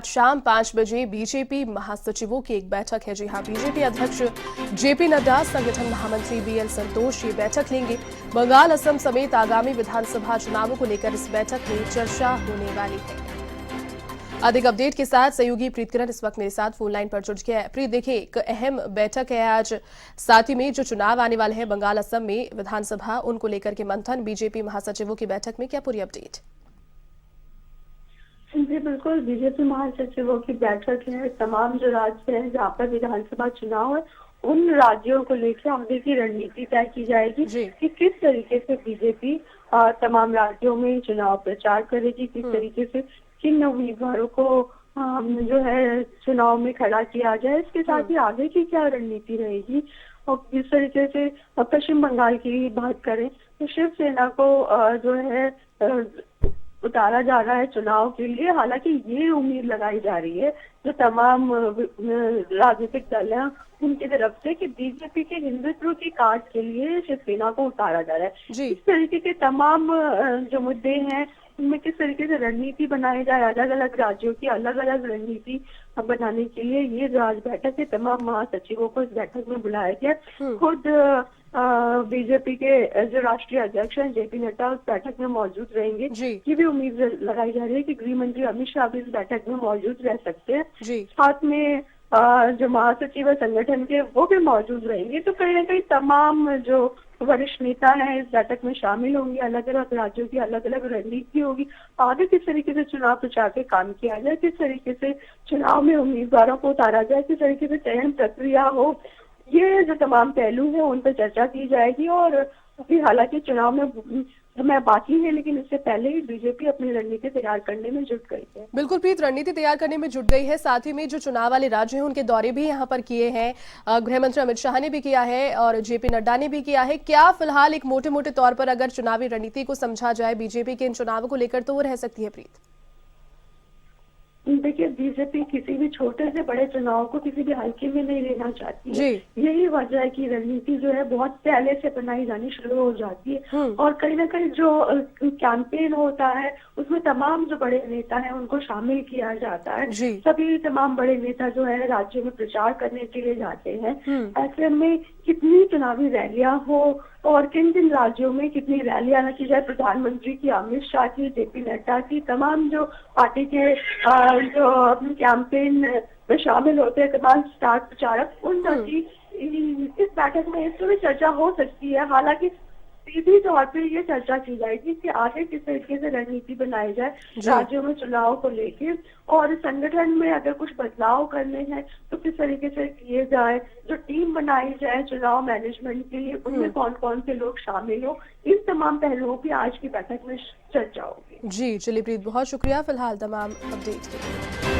आज शाम 5 बजे बीजेपी महासचिवों की एक बैठक है। जी हां, बीजेपी अध्यक्ष जेपी नड्डा, संगठन महामंत्री बीएल संतोष ये बैठक लेंगे। बंगाल, असम समेत आगामी विधानसभा चुनावों को लेकर इस बैठक में चर्चा होने वाली है। अधिक अपडेट के साथ सहयोगी प्रीत किरण इस वक्त मेरे साथ फोन लाइन पर जुड़ गया है। प्रीत, देखिए एक अहम बैठक है आज, साथ ही में जो चुनाव आने वाले हैं बंगाल असम में विधानसभा, उनको लेकर के मंथन, बीजेपी महासचिवों की बैठक में क्या पूरी अपडेट? जी बिल्कुल, बीजेपी महासचिवों की बैठक है। तमाम जो राज्य हैं जहाँ पर विधानसभा चुनाव है, उन राज्यों को लेकर आगे की रणनीति तय की जाएगी कि किस तरीके से बीजेपी तमाम राज्यों में चुनाव प्रचार करेगी, किस तरीके से किन उम्मीदवारों को जो है चुनाव में खड़ा किया जाए। इसके साथ ही आगे की क्या रणनीति रहेगी और किस तरीके से पश्चिम बंगाल की बात करें तो शिवसेना को जो है उतारा जा रहा है चुनाव के लिए। हालांकि ये उम्मीद लगाई जा रही है जो तमाम राजनीतिक दल हैं उनकी तरफ से कि बीजेपी के हिंदुत्व की काट के लिए शिवसेना को उतारा जा रहा है। इस तरीके के तमाम जो मुद्दे हैं उनमें किस तरीके से रणनीति बनाई जाए, अलग अलग राज्यों की अलग अलग रणनीति बनाने के लिए ये जो आज बैठक है, तमाम महासचिवों को इस बैठक में बुलाया गया। खुद बीजेपी के जो राष्ट्रीय अध्यक्ष हैं जेपी नड्डा उस बैठक में मौजूद रहेंगे। ये भी उम्मीद लगाई जा रही है कि गृह मंत्री अमित शाह भी इस बैठक में मौजूद रह सकते हैं। साथ में जो महासचिव है संगठन के वो भी मौजूद रहेंगे। तो कहीं ना कहीं तमाम जो वरिष्ठ नेता हैं इस बैठक में शामिल होंगे। अलग अलग राज्यों की अलग अलग रणनीति होगी। आगे किस तरीके से चुनाव प्रचार पे काम किया जाए, किस तरीके से चुनाव में उम्मीदवारों को उतारा जाए, किस तरीके से चयन प्रक्रिया हो, ये जो तमाम पहलू है उन पर चर्चा की जाएगी। और अभी हालांकि चुनाव में समय बाकी है, लेकिन इससे पहले ही बीजेपी अपनी रणनीति तैयार करने में जुट गई है। बिल्कुल प्रीत, रणनीति तैयार करने में जुट गई है। साथ ही में जो चुनाव वाले राज्य हैं उनके दौरे भी यहाँ पर किए हैं। गृह मंत्री अमित शाह ने भी किया है और जेपी नड्डा ने भी किया है। क्या फिलहाल एक मोटे मोटे तौर पर अगर चुनावी रणनीति को समझा जाए बीजेपी के इन चुनावों को लेकर, तो वो रह सकती है प्रीत? देखिए, बीजेपी किसी भी छोटे से बड़े चुनाव को किसी भी हल्के में नहीं लेना चाहती है। यही वजह है कि रणनीति जो है बहुत पहले से बनाई जानी शुरू हो जाती है। और कहीं ना कहीं जो कैंपेन होता है उसमें तमाम जो बड़े नेता हैं उनको शामिल किया जाता है। सभी तमाम बड़े नेता जो है राज्य में प्रचार करने के लिए जाते हैं। ऐसे में कितनी चुनावी रैलियां हो और किन किन राज्यों में कितनी रैलियां की जाए, प्रधानमंत्री की, अमित शाह की, जेपी नड्डा की, तमाम जो पार्टी के जो अपनी कैंपेन में शामिल होते हैं तमाम स्टार प्रचारक, उन की इस बैठक में इस भी चर्चा हो सकती है। हालांकि सीधी तौर पे ये चर्चा की जाएगी कि आगे किस तरीके से रणनीति बनाई जाए राज्यों में चुनाव को लेके, और संगठन में अगर कुछ बदलाव करने हैं तो किस तरीके से किए जाए, जो टीम बनाई जाए चुनाव मैनेजमेंट के लिए उनमें कौन कौन से लोग शामिल हो, इन तमाम पहलुओं की आज की बैठक में चर्चा होगी। जी चलिए प्रीत, बहुत शुक्रिया फिलहाल तमाम अपडेट के लिए।